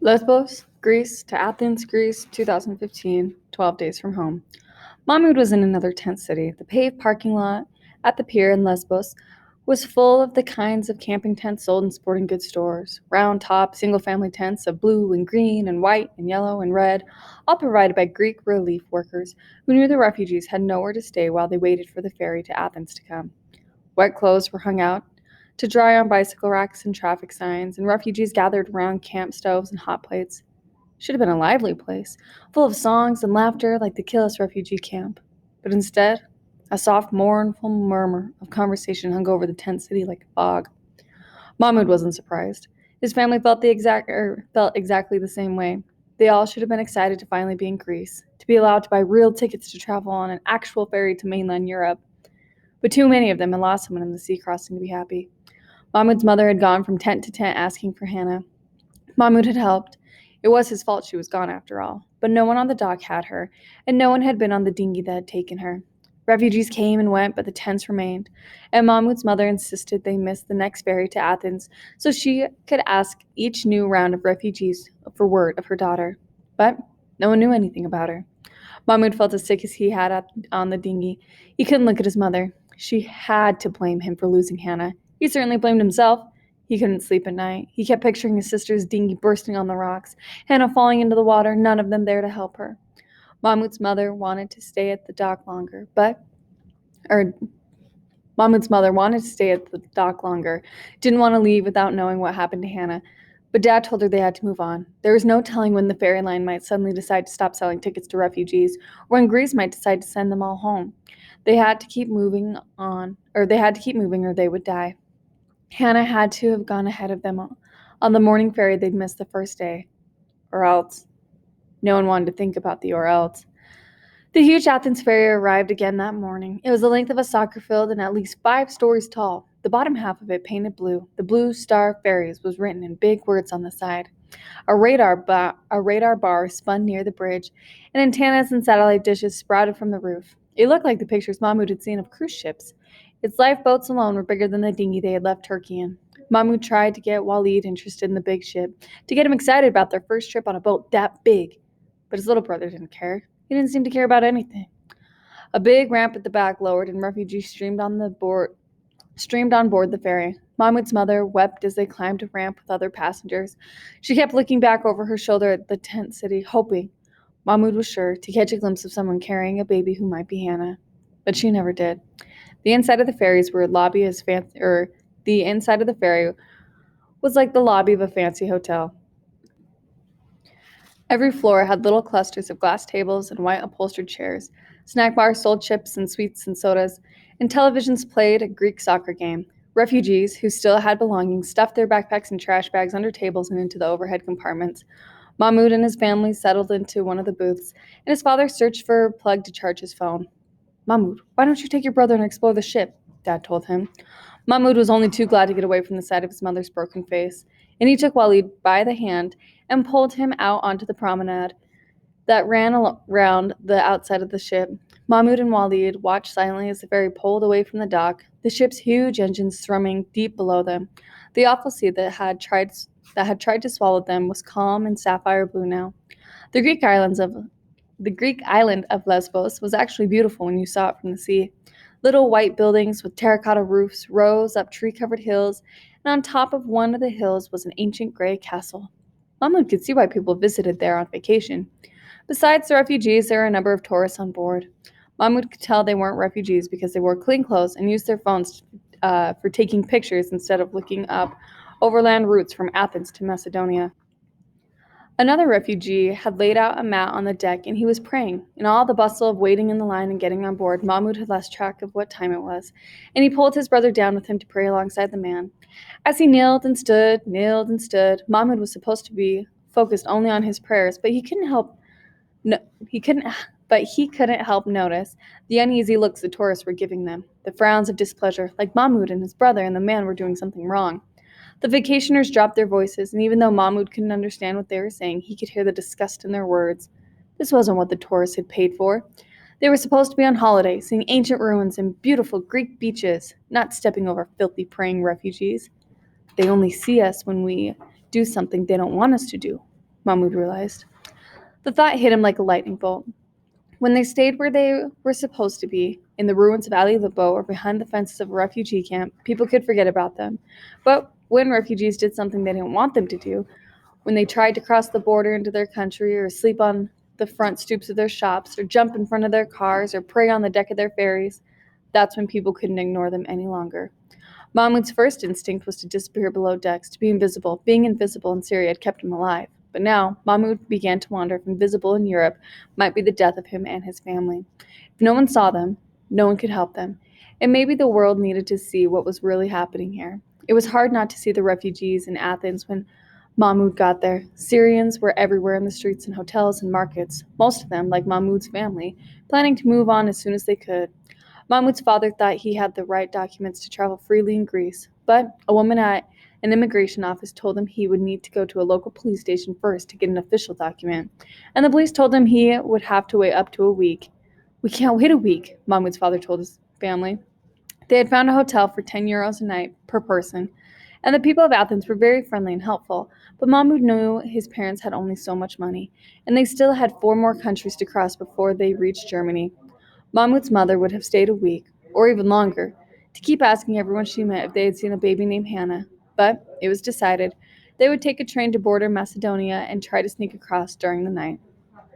Lesbos, Greece, to Athens, Greece, 2015, 12 days from home. Mahmoud was in another tent city. The paved parking lot at the pier in Lesbos was full of the kinds of camping tents sold in sporting goods stores. Round top, single family tents of blue and green and white and yellow and red, all provided by Greek relief workers who knew the refugees had nowhere to stay while they waited for the ferry to Athens to come. Wet clothes were hung out to dry on bicycle racks and traffic signs, and refugees gathered around camp stoves and hot plates. Should have been a lively place, full of songs and laughter like the Kilis refugee camp. But instead, a soft, mournful murmur of conversation hung over the tent city like a fog. Mahmoud wasn't surprised. His family felt exactly the same way. They all should have been excited to finally be in Greece, to be allowed to buy real tickets to travel on an actual ferry to mainland Europe. But too many of them had lost someone in the sea crossing to be happy. Mahmoud's mother had gone from tent to tent asking for Hannah. Mahmoud had helped. It was his fault she was gone after all. But no one on the dock had her, and no one had been on the dinghy that had taken her. Refugees came and went, but the tents remained, and Mahmoud's mother insisted they miss the next ferry to Athens so she could ask each new round of refugees for word of her daughter. But no one knew anything about her. Mahmoud felt as sick as he had on the dinghy. He couldn't look at his mother. She had to blame him for losing Hannah. He certainly blamed himself. He couldn't sleep at night. He kept picturing his sister's dinghy bursting on the rocks, Hannah falling into the water, none of them there to help her. Mahmoud's mother wanted to stay at the dock longer, Mahmoud's mother wanted to stay at the dock longer, didn't want to leave without knowing what happened to Hannah. But Dad told her they had to move on. There was no telling when the ferry line might suddenly decide to stop selling tickets to refugees, or when Greece might decide to send them all home. They had to keep moving or they would die. Hannah had to have gone ahead of them on the morning ferry they'd missed the first day. Or else. No one wanted to think about the or else. The huge Athens ferry arrived again that morning. It was the length of a soccer field and at least 5 stories tall. The bottom half of it painted blue. The Blue Star Ferries was written in big words on the side. A radar bar spun near the bridge, and antennas and satellite dishes sprouted from the roof. It looked like the pictures Mahmoud had seen of cruise ships. Its lifeboats alone were bigger than the dinghy they had left Turkey in. Mahmoud tried to get Walid interested in the big ship, to get him excited about their first trip on a boat that big. But his little brother didn't care. He didn't seem to care about anything. A big ramp at the back lowered, and refugees streamed on board the ferry. Mahmoud's mother wept as they climbed a ramp with other passengers. She kept looking back over her shoulder at the tent city, hoping, Mahmoud was sure, to catch a glimpse of someone carrying a baby who might be Hannah. But she never did. The inside of the ferry was like the lobby of a fancy hotel. Every floor had little clusters of glass tables and white upholstered chairs. Snack bars sold chips and sweets and sodas, and televisions played a Greek soccer game. Refugees, who still had belongings, stuffed their backpacks and trash bags under tables and into the overhead compartments. Mahmoud and his family settled into one of the booths, and his father searched for a plug to charge his phone. Mahmoud, why don't you take your brother and explore the ship? Dad told him. Mahmoud was only too glad to get away from the sight of his mother's broken face, and he took Walid by the hand and pulled him out onto the promenade that ran around the outside of the ship. Mahmoud and Walid watched silently as the ferry pulled away from the dock, the ship's huge engines thrumming deep below them. The awful sea that had tried to swallow them was calm and sapphire blue now. The Greek island of Lesbos was actually beautiful when you saw it from the sea. Little white buildings with terracotta roofs rose up tree-covered hills, and on top of one of the hills was an ancient gray castle. Mahmoud could see why people visited there on vacation. Besides the refugees, there were a number of tourists on board. Mahmoud could tell they weren't refugees because they wore clean clothes and used their phones for taking pictures instead of looking up overland routes from Athens to Macedonia. Another refugee had laid out a mat on the deck, and he was praying. In all the bustle of waiting in the line and getting on board, Mahmoud had lost track of what time it was, and he pulled his brother down with him to pray alongside the man. As he knelt and stood, Mahmoud was supposed to be focused only on his prayers, but he couldn't help notice the uneasy looks the tourists were giving them, the frowns of displeasure, like Mahmoud and his brother and the man were doing something wrong. The vacationers dropped their voices, and even though Mahmoud couldn't understand what they were saying, he could hear the disgust in their words. This wasn't what the tourists had paid for. They were supposed to be on holiday, seeing ancient ruins and beautiful Greek beaches, not stepping over filthy praying refugees. They only see us when we do something they don't want us to do, Mahmoud realized. The thought hit him like a lightning bolt. When they stayed where they were supposed to be, in the ruins of Ali Labo or behind the fences of a refugee camp, people could forget about them. But when refugees did something they didn't want them to do, when they tried to cross the border into their country or sleep on the front stoops of their shops or jump in front of their cars or prey on the deck of their ferries, that's when people couldn't ignore them any longer. Mahmoud's first instinct was to disappear below decks, to be invisible. Being invisible in Syria had kept him alive. But now, Mahmoud began to wonder if invisible in Europe might be the death of him and his family. If no one saw them, no one could help them. And maybe the world needed to see what was really happening here. It was hard not to see the refugees in Athens when Mahmoud got there. Syrians were everywhere in the streets and hotels and markets, most of them, like Mahmoud's family, planning to move on as soon as they could. Mahmoud's father thought he had the right documents to travel freely in Greece, but a woman at an immigration office told him he would need to go to a local police station first to get an official document, and the police told him he would have to wait up to a week. We can't wait a week, Mahmoud's father told his family. They had found a hotel for 10 euros a night per person, and the people of Athens were very friendly and helpful, but Mahmoud knew his parents had only so much money, and they still had 4 more countries to cross before they reached Germany. Mahmoud's mother would have stayed a week, or even longer, to keep asking everyone she met if they had seen a baby named Hannah. But it was decided they would take a train to border Macedonia and try to sneak across during the night.